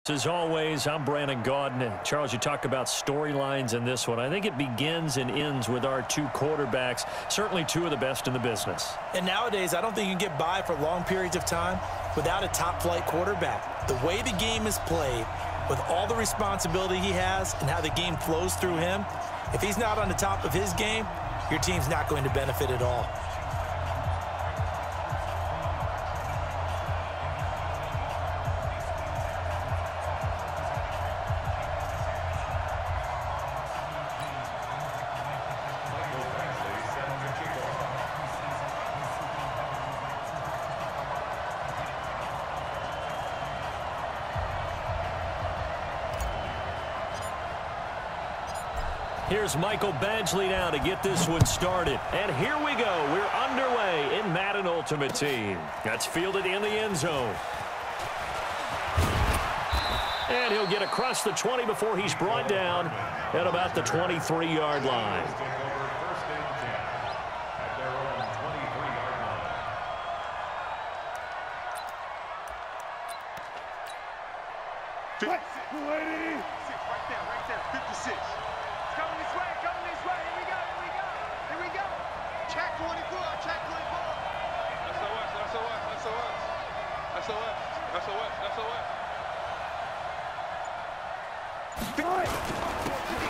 As always, I'm Brandon Gaudin. Charles, you talk about storylines in this one. I think it begins and ends with our two quarterbacks, certainly two of the best in the business. And nowadays, I don't think you can get by for long periods of time without a top-flight quarterback. The way the game is played, with all the responsibility he has and how the game flows through him, if he's not on the top of his game, your team's not going to benefit at all. Here's Michael Badgley now to get this one started. And here we go. We're underway in Madden Ultimate Team. That's fielded in the end zone. And he'll get across the 20 before he's brought down at about the 23-yard line. Right there, 56. Coming this way, here we go. Check 24.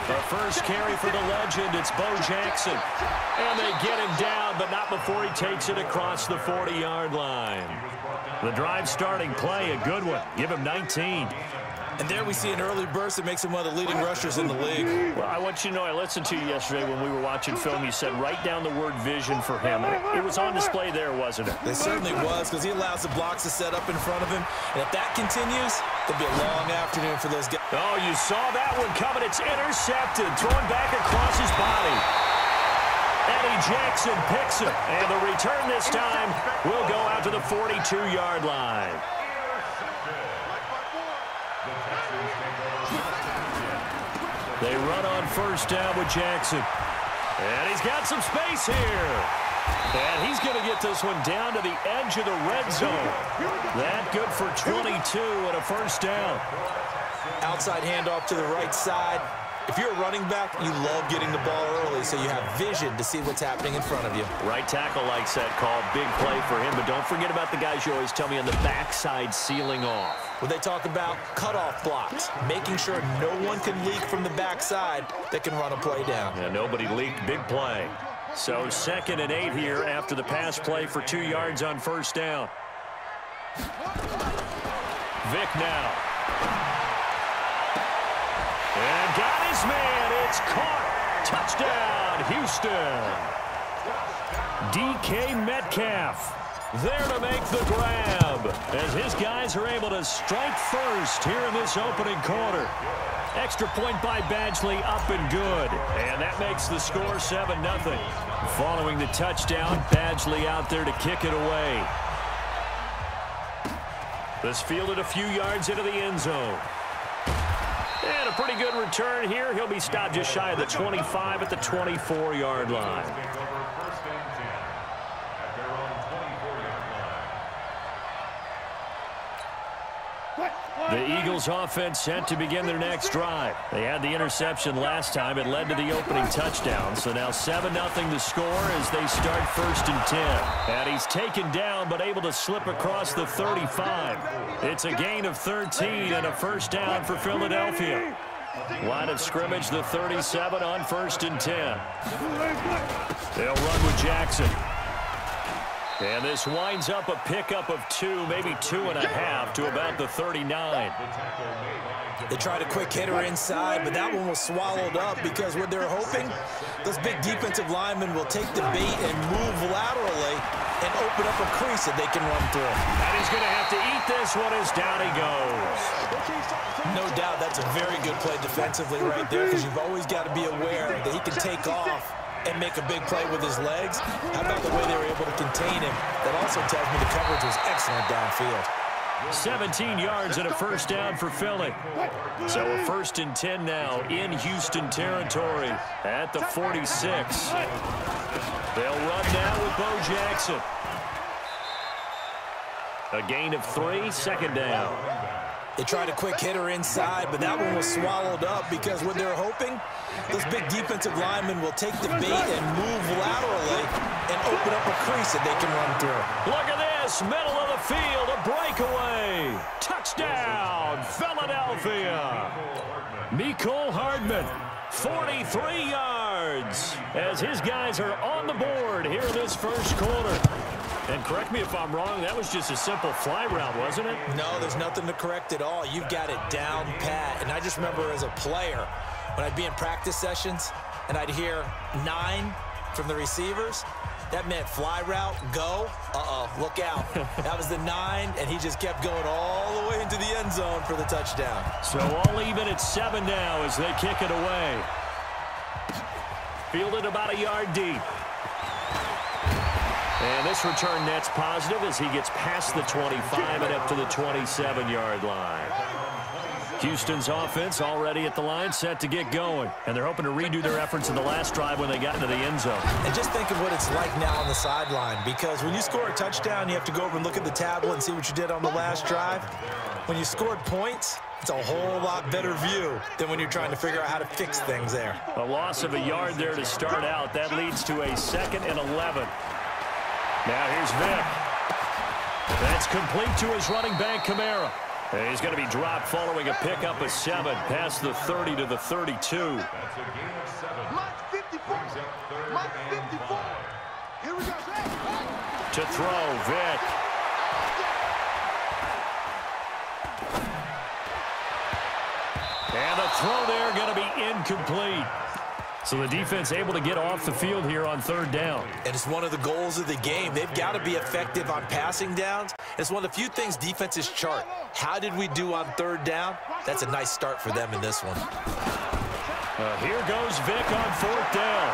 The first carry for the legend, it's Bo Jackson. And they get him down, but not before he takes it across the 40-yard line. The drive starting play, a good one. Give him 19. And there we see an early burst that makes him one of the leading rushers in the league. Well, I want you to know, I listened to you yesterday when we were watching film. You said write down the word vision for him. It was on display there, wasn't it? It certainly was, because he allows the blocks to set up in front of him. And if that continues, there'll be a long afternoon for those guys. Oh, you saw that one coming. It's intercepted. Thrown back across his body. Eddie Jackson picks it. And the return this time will go out to the 42-yard line. They run on first down with Jackson. And he's got some space here. And he's going to get this one down to the edge of the red zone. That good for 22 and a first down. Outside handoff to the right side. If you're a running back, you love getting the ball early so you have vision to see what's happening in front of you. Right tackle likes that call. Big play for him. But don't forget about the guys you always tell me on the backside sealing off. When they talk about cutoff blocks, making sure no one can leak from the backside that can run a play down. Yeah, nobody leaked. Big play. So 2nd and 8 here after the pass play for 2 yards on first down. Vick now. And got his man. It's caught. Touchdown, Houston. DK Metcalf there to make the grab as his guys are able to strike first here in this opening quarter. Extra point by Badgley, up and good. And that makes the score 7-0. Following the touchdown, Badgley out there to kick it away. This fielded a few yards into the end zone. And a pretty good return here. He'll be stopped just shy of the 25 at the 24-yard line. The Eagles offense set to begin their next drive. They had the interception last time. It led to the opening touchdown. So now 7-0 the score as they start 1st and 10. And he's taken down but able to slip across the 35. It's a gain of 13 and a first down for Philadelphia. Line of scrimmage, the 37 on 1st and 10. They'll run with Jackson. And this winds up a pickup of 2, maybe 2.5 to about the 39. They tried a quick hitter inside, but that one was swallowed up because what they're hoping, those big defensive linemen will take the bait and move laterally and open up a crease that they can run through. And he's going to have to eat this one as down he goes. No doubt that's a very good play defensively right there because you've always got to be aware that he can take off and make a big play with his legs. How about the way they were able to contain him? That also tells me the coverage was excellent downfield. 17 yards and a first down for Philly. So a 1st and 10 now in Houston territory at the 46. They'll run now with Bo Jackson. A gain of 3, 2nd down. They tried a quick hitter inside, but that one was swallowed up because what they're hoping, those big defensive linemen will take the bait and move laterally and open up a crease that they can run through. Look at this, middle of the field, a breakaway. Touchdown, Philadelphia. Mecole Hardman, 43 yards, as his guys are on the board here in this first quarter. And correct me if I'm wrong, that was just a simple fly route, wasn't it? No, there's nothing to correct at all. You've got it down pat. And I just remember as a player, when I'd be in practice sessions and I'd hear 9 from the receivers, that meant fly route, go, look out. That was the 9, and he just kept going all the way into the end zone for the touchdown. So all even at 7 now as they kick it away. Fielded about a yard deep. And this return net's positive as he gets past the 25 and up to the 27-yard line. Houston's offense already at the line, set to get going. And they're hoping to redo their efforts in the last drive when they got into the end zone. And just think of what it's like now on the sideline, because when you score a touchdown, you have to go over and look at the tablet and see what you did on the last drive. When you scored points, it's a whole lot better view than when you're trying to figure out how to fix things there. A loss of a yard there to start out. That leads to a 2nd and 11. Now here's Vick. That's complete to his running back, Kamara. And he's going to be dropped following a pickup of 7 past the 30 to the 32. That's a gain of 7. Mark 54. Mark 54. Here we go. To throw, Vick. And the throw there going to be incomplete. So the defense able to get off the field here on 3rd down. And it's one of the goals of the game. They've got to be effective on passing downs. It's one of the few things defenses chart. How did we do on 3rd down? That's a nice start for them in this one. Here goes Vick on 4th down.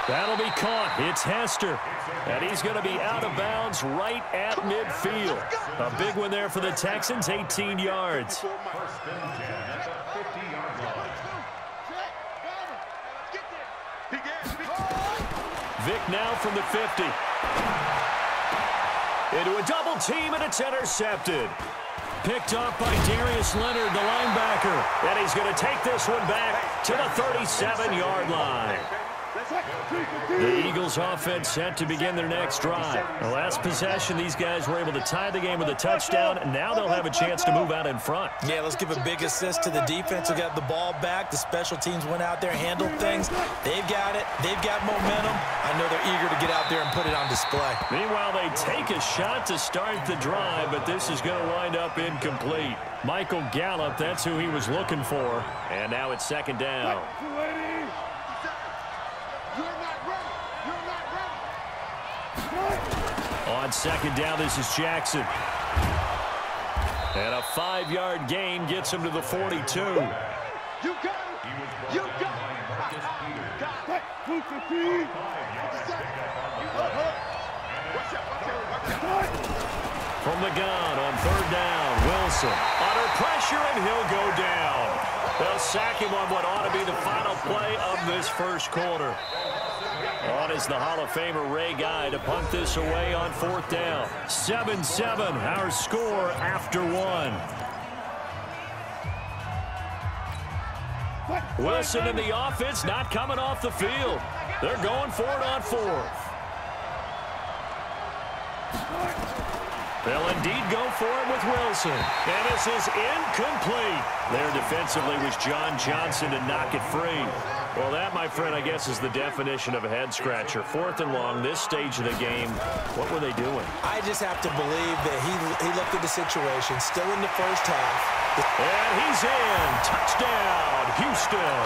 That'll be caught. It's Hester. And he's going to be out of bounds right at midfield. A big one there for the Texans, 18 yards. Vick now from the 50. Into a double team, and it's intercepted. Picked up by Darius Leonard, the linebacker. And he's going to take this one back to the 37-yard line. The Eagles offense set to begin their next drive. The last possession, these guys were able to tie the game with a touchdown, and now they'll have a chance to move out in front. Yeah, let's give a big assist to the defense who got the ball back. The special teams went out there, handled things. They've got it. They've got momentum. I know they're eager to get out there and put it on display. Meanwhile, they take a shot to start the drive, but this is going to wind up incomplete. Michael Gallup, that's who he was looking for. And now it's 2nd down. On 2nd down, this is Jackson. And a 5-yard gain gets him to the 42. You got it. You got it. From the gun on 3rd down, Wilson under pressure, and he'll go down. They'll sack him on what ought to be the final play of this first quarter. On is the Hall of Famer Ray Guy to punt this away on 4th down. 7-7, our score after 1. Wilson in the offense, not coming off the field. They're going for it on 4th. They'll indeed go for it with Wilson. And this is incomplete. There defensively was John Johnson to knock it free. Well, that, my friend, I guess is the definition of a head-scratcher. 4th and long, this stage of the game, what were they doing? I just have to believe that he looked at the situation, still in the first half. And he's in. Touchdown, Houston.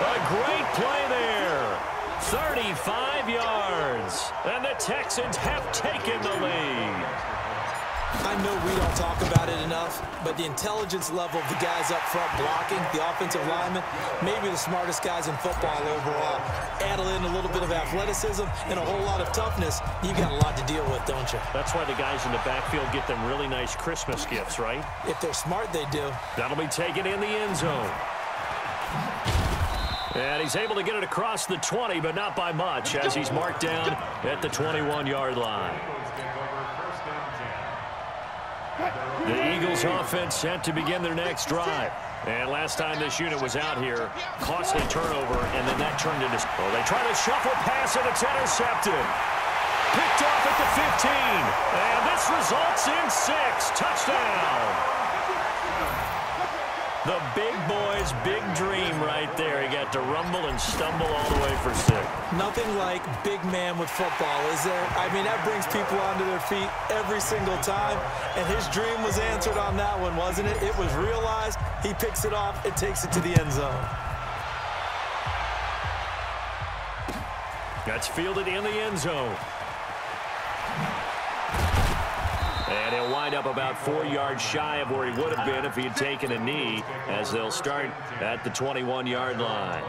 A great play there. 35 yards. And the Texans have taken the lead. I know we don't talk about it enough, but the intelligence level of the guys up front blocking, the offensive linemen, maybe the smartest guys in football overall. Add in a little bit of athleticism and a whole lot of toughness, you got a lot to deal with, don't you? That's why the guys in the backfield get them really nice Christmas gifts, right? If they're smart, they do. That'll be taken in the end zone. And he's able to get it across the 20, but not by much, as he's marked down at the 21-yard line. The Eagles offense set to begin their next drive. And last time this unit was out here, costly turnover, and then that turned into... Oh, they try to shuffle pass, and it's intercepted. Picked off at the 15. And this results in 6. Touchdown. The big boy's big dream right there. He got to rumble and stumble all the way for 6. Nothing like big man with football, is there? I mean, that brings people onto their feet every single time. And his dream was answered on that one, wasn't it? It was realized. He picks it off. It takes it to the end zone. That's fielded in the end zone. And he'll wind up about 4 yards shy of where he would have been if he had taken a knee, as they'll start at the 21-yard line.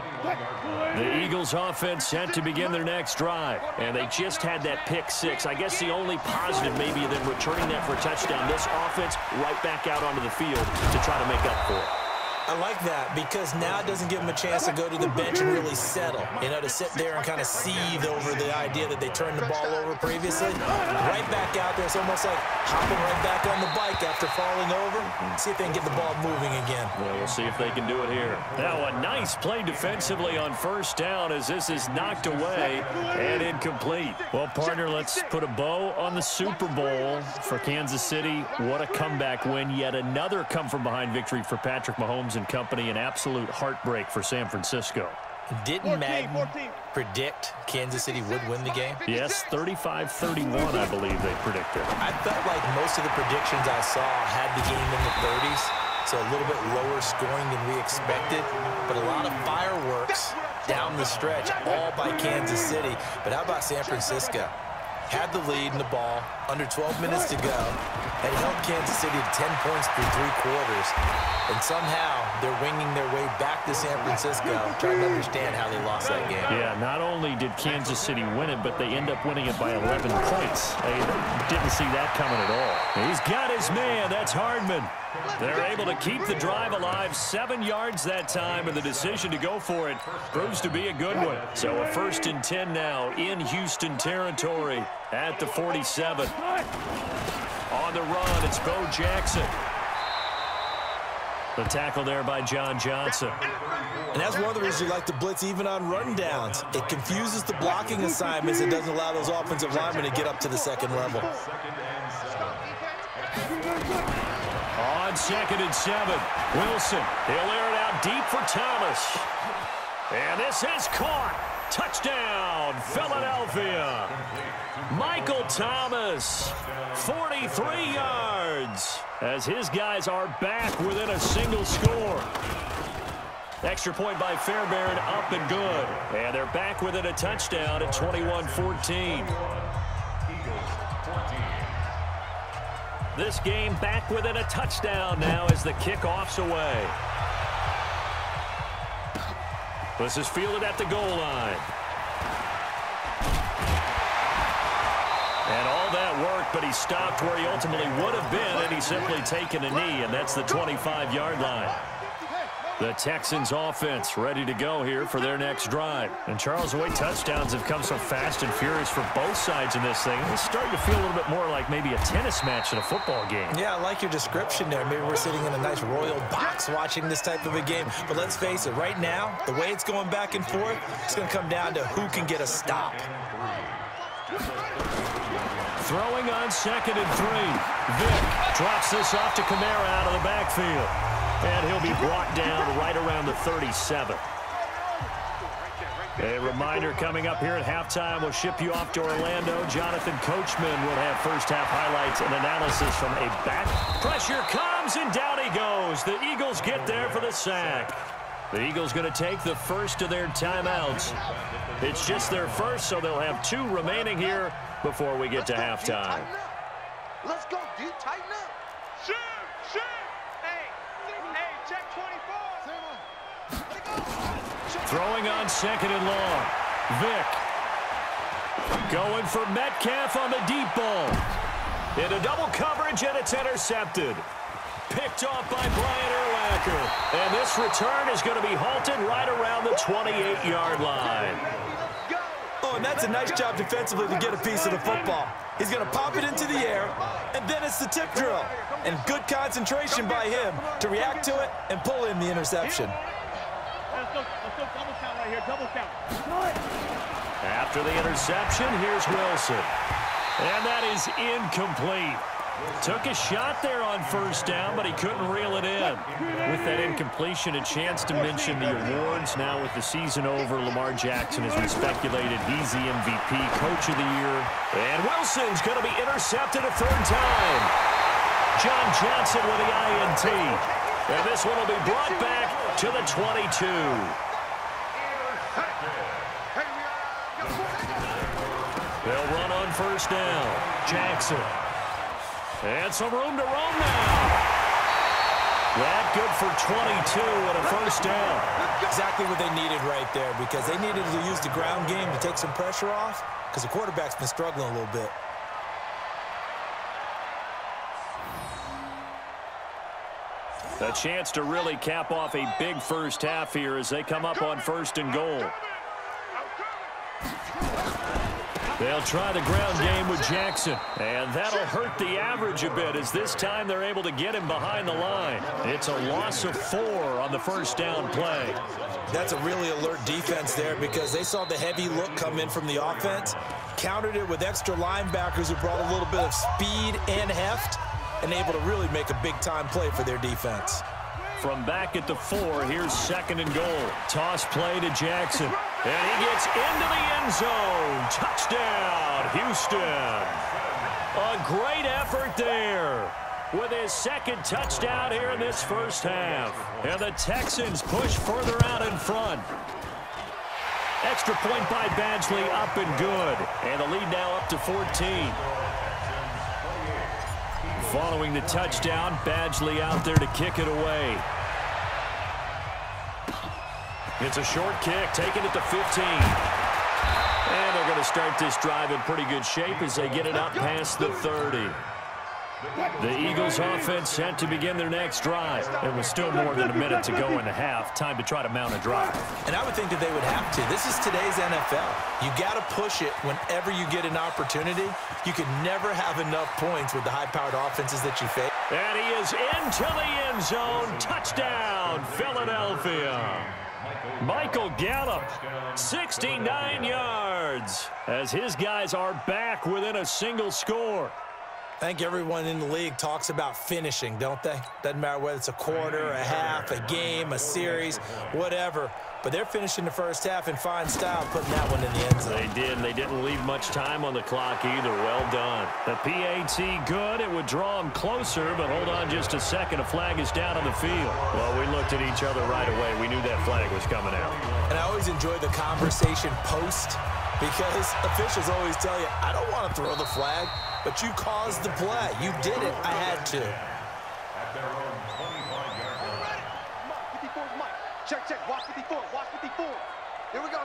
The Eagles offense set to begin their next drive, and they just had that pick 6. I guess the only positive maybe than returning that for a touchdown, this offense right back out onto the field to try to make up for it. I like that because now it doesn't give them a chance to go to the bench and really settle, you know, to sit there and kind of seethe over the idea that they turned the ball over previously. Right back out there, it's almost like hopping right back on the bike after falling over. See if they can get the ball moving again. Well, we'll see if they can do it here. Now, a nice play defensively on first down as this is knocked away and incomplete. Well, partner, let's put a bow on the Super Bowl for Kansas City. What a comeback win. Yet another come-from-behind victory for Patrick Mahomes and company. An absolute heartbreak for San Francisco. Didn't Madden predict Kansas City would win the game? Yes, 35-31, I believe they predicted. I felt like most of the predictions I saw had the game in the 30s, so a little bit lower scoring than we expected, but a lot of fireworks down the stretch, all by Kansas City. But how about San Francisco? Had the lead in the ball, under 12 minutes to go, and held Kansas City to 10 points through 3 quarters. And somehow they're winging their way back to San Francisco, trying to understand how they lost that game. Yeah, not only did Kansas City win it, but they end up winning it by 11 points. They didn't see that coming at all. He's got his man. That's Hardman. They're able to keep the drive alive. 7 yards that time, and the decision to go for it proves to be a good one. So a 1st and 10 now in Houston territory at the 47. On the run, it's Bo Jackson. The tackle there by John Johnson. And that's one of the reasons you like to blitz even on rundowns. It confuses the blocking assignments and doesn't allow those offensive linemen to get up to the second level. On 2nd and 7, Wilson. He'll air it out deep for Thomas. And this is caught. Touchdown, Philadelphia. Michael Thomas, 43 yards, as his guys are back within a single score. Extra point by Fairbairn, up and good. And they're back within a touchdown at 21-14. This game back within a touchdown now as the kickoff's away. This is fielded at the goal line. And all that work, but he stopped where he ultimately would have been, and he's simply taken a knee, and that's the 25-yard line. The Texans offense ready to go here for their next drive. And Charles, the way touchdowns have come so fast and furious for both sides in this thing, it's starting to feel a little bit more like maybe a tennis match in a football game. Yeah, I like your description there. Maybe we're sitting in a nice royal box watching this type of a game. But let's face it, right now, the way it's going back and forth, it's going to come down to who can get a stop. Throwing on 2nd and 3. Vick drops this off to Kamara out of the backfield. And he'll be brought down right around the 37. A reminder coming up here at halftime, we'll ship you off to Orlando. Jonathan Coachman will have first-half highlights and analysis from a back. Pressure comes, and down he goes. The Eagles get there for the sack. The Eagles going to take the first of their timeouts. It's just their first, so they'll have 2 remaining here before we get to halftime. Let's go, dude. Tighten up. Shoot, shoot. Hey, check 24. Throwing on 2nd and long. Vick. Going for Metcalf on the deep ball. Into double coverage, and it's intercepted. Picked off by Brian Urlacher. And this return is going to be halted right around the 28-yard line. Oh, and that's a nice job defensively to get a piece of the football. He's going to pop it into the air, and then it's the tip drill. And good concentration by him to react to it and pull in the interception. Let's go double count right here, double count. After the interception, here's Wilson. And that is incomplete. Took a shot there on first down, but he couldn't reel it in. With that incompletion, a chance to mention the awards. Now with the season over, Lamar Jackson, as we speculated, he's the MVP, Coach of the Year. And Wilson's going to be intercepted a third time. John Johnson with the INT. And this one will be brought back to the 22. They'll run on first down. Jackson. And some room to roam now. That good for 22 and a first down. Exactly what they needed right there, because they needed to use the ground game to take some pressure off, because the quarterback's been struggling a little bit. A chance to really cap off a big first half here as they come up on first and goal. They'll try the ground game with Jackson, and that'll hurt the average a bit as this time they're able to get him behind the line. It's a loss of 4 on the first down play. That's a really alert defense there, because they saw the heavy look come in from the offense, countered it with extra linebackers who brought a little bit of speed and heft, and able to really make a big-time play for their defense. From back at the 4, here's second and goal. Toss play to Jackson. And he gets into the end zone. Touchdown, Houston. A great effort there with his second touchdown here in this first half. And the Texans push further out in front. Extra point by Badgley, up and good. And the lead now up to 14. Following the touchdown, Badgley out there to kick it away. It's a short kick, taken at the 15. And they're going to start this drive in pretty good shape as they get it up past the 30. The Eagles offense set to begin their next drive. And with still more than a minute to go in the half, time to try to mount a drive. And I would think that they would have to. This is today's NFL. You got to push it whenever you get an opportunity. You can never have enough points with the high-powered offenses that you face. And he is into the end zone. Touchdown, Philadelphia. Michael Gallup, 69 yards, as his guys are back within a single score. I think everyone in the league talks about finishing, don't they? Doesn't matter whether it's a quarter, a half, a game, a series, whatever. But they're finishing the first half in fine style, putting that one in the end zone. They did, and they didn't leave much time on the clock either. Well done. The PAT good. It would draw them closer, but hold on just a second. A flag is down on the field. Well, we looked at each other right away. We knew that flag was coming out. And I always enjoy the conversation post, because officials always tell you, I don't want to throw the flag, but you caused the play. You did it. I had to. Check, watch 54, watch 54. Here we go.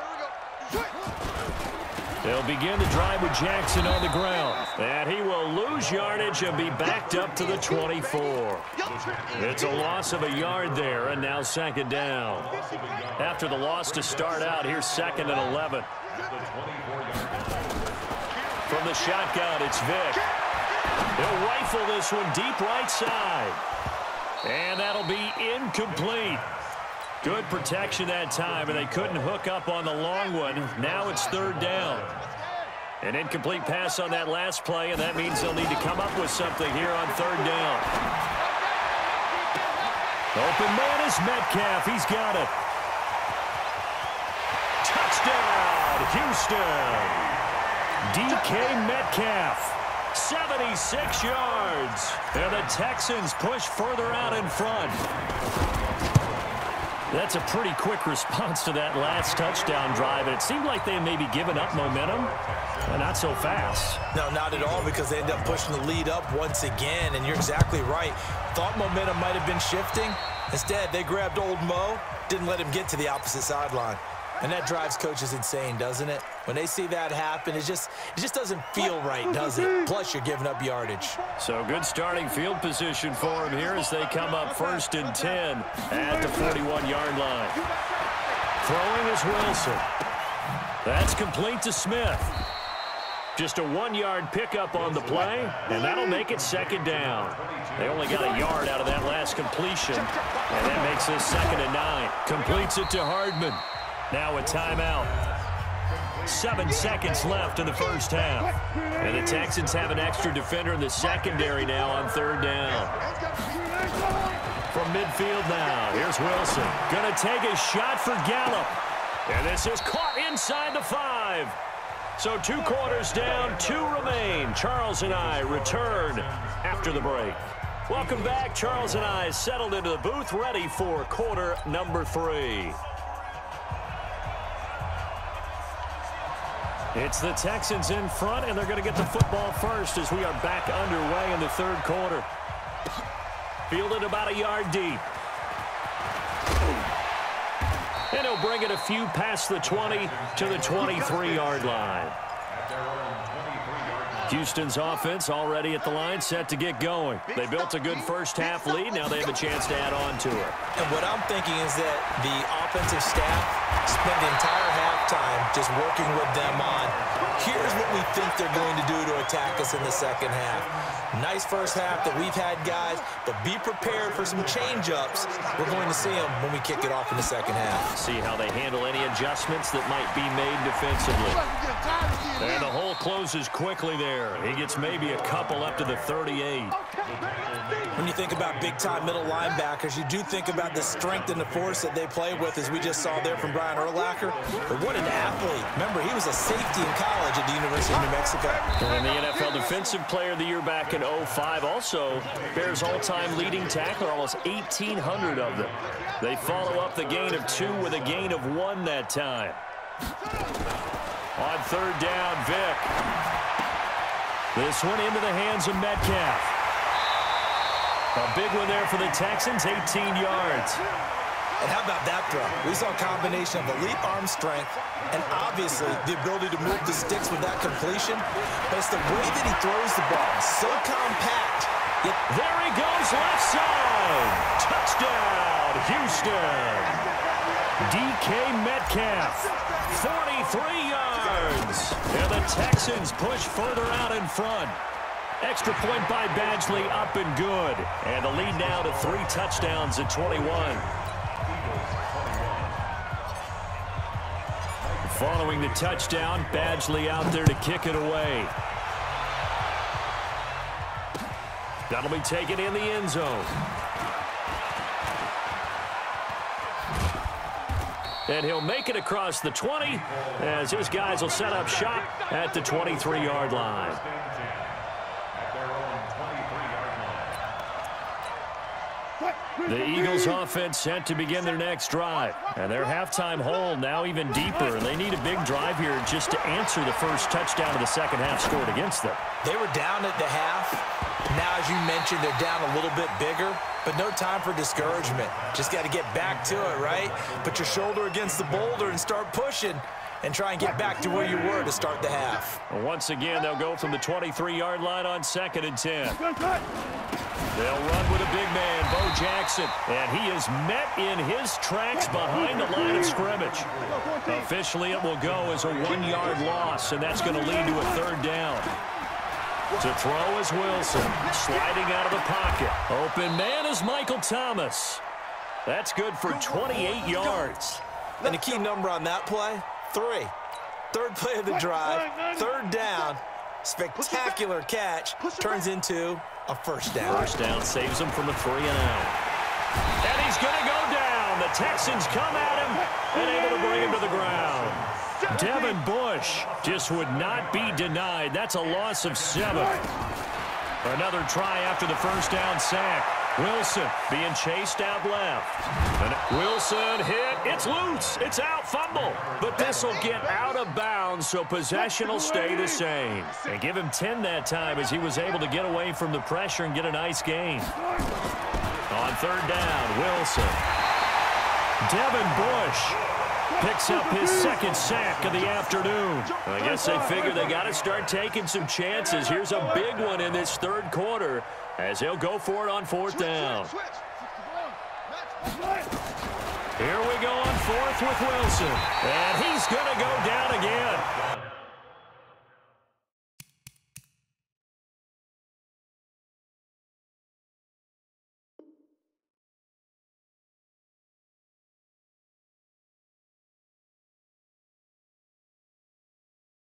They'll begin the drive with Jackson on the ground. And he will lose yardage and be backed up to the 24. It's a loss of a yard there, and now second down. After the loss to start out, here's second and 11. From the shotgun, it's Vick. He'll rifle this one deep right side. And that'll be incomplete. Good protection that time, and they couldn't hook up on the long one. Now it's third down. An incomplete pass on that last play, and that means they'll need to come up with something here on third down. Open man is Metcalf. He's got it. Touchdown, Houston. DK Metcalf, 76 yards. And the Texans push further out in front. That's a pretty quick response to that last touchdown drive, and it seemed like they may be giving up momentum, but not so fast. No, not at all, because they end up pushing the lead up once again, and you're exactly right. Thought momentum might have been shifting. Instead, they grabbed old Mo, didn't let him get to the opposite sideline. And that drives coaches insane, doesn't it? When they see that happen, it just doesn't feel right, does it? Plus, you're giving up yardage. So good starting field position for him here as they come up first and 10 at the 41-yard line. Throwing is Wilson. That's complete to Smith. Just a 1-yard pickup on the play, and that'll make it second down. They only got a yard out of that last completion, and that makes this 2nd and 9. Completes it to Hardman. Now a timeout. 7 seconds left in the first half. And the Texans have an extra defender in the secondary now on 3rd down. From midfield now, here's Wilson. Going to take a shot for Gallup. And this is caught inside the 5. So 2 quarters down, 2 remain. Charles and I return after the break. Welcome back. Charles and I settled into the booth, ready for quarter number 3. It's the Texans in front, and they're going to get the football first as we are back underway in the 3rd quarter. Fielded about a yard deep. And he'll bring it a few past the 20 to the 23-yard line. Houston's offense already at the line, set to get going. They built a good first half lead. Now they have a chance to add on to it. And what I'm thinking is that the offensive staff spent the entire halftime just working with them on, here's what we think they're going to do to attack us in the second half. Nice first half that we've had, guys, but be prepared for some change-ups. We're going to see them when we kick it off in the second half. See how they handle any adjustments that might be made defensively. And the hole closes quickly there. He gets maybe a couple up to the 38. When you think about big-time middle linebackers, you do think about the strength and the force that they play with, as we just saw there from Brian Urlacher. But what an athlete. Remember, he was a safety in college at the University of New Mexico. And the NFL Defensive Player of the Year back in 05. Also, Bears all-time leading tackler, almost 1,800 of them. They follow up the gain of 2 with a gain of 1 that time. On 3rd down, Vick. This one into the hands of Metcalf. A big one there for the Texans, 18 yards. And how about that throw? We saw a combination of elite arm strength and obviously the ability to move the sticks with that completion. But it's the way that he throws the ball. So compact. Yet there he goes, left side. Touchdown, Houston. DK Metcalf, 43 yards. And the Texans push further out in front. Extra point by Badgley, up and good. And the lead now to 3 touchdowns at 21. Following the touchdown, Badgley out there to kick it away. That'll be taken in the end zone. And he'll make it across the 20 as his guys will set up shop at the 23-yard line. The Eagles offense set to begin their next drive. And their halftime hole now even deeper. They need a big drive here just to answer the first touchdown of the second half scored against them. They were down at the half. Now, as you mentioned, they're down a little bit bigger, but no time for discouragement. Just got to get back to it, right? Put your shoulder against the boulder and start pushing and try and get back to where you were to start the half. Well, once again, they'll go from the 23-yard line on 2nd and 10. They'll run with a big man, Bo Jackson, and he is met in his tracks behind the line of scrimmage. Officially, it will go as a 1-yard loss, and that's going to lead to a 3rd down. To throw is Wilson, sliding out of the pocket. Open man is Michael Thomas. That's good for 28 yards. And the key number on that play, 3. 3rd play of the drive, 3rd down. Spectacular catch turns into a 1st down. 1st down saves him from a 3 and out. And he's going to go down. The Texans come at him and able to bring him to the ground. Devin Bush just would not be denied. That's a loss of 7. Another try after the 1st down sack. Wilson being chased out left. And Wilson hit. It's loose. It's out. Fumble. But this will get out of bounds, so possession will stay the same. And give him 10 that time as he was able to get away from the pressure and get a nice gain. On 3rd down, Wilson. Devin Bush picks up his 2nd sack of the afternoon. I guess they figure they got to start taking some chances. Here's a big one in this 3rd quarter as he'll go for it on 4th down. Here we go on fourth with Wilson. And he's going to go down again.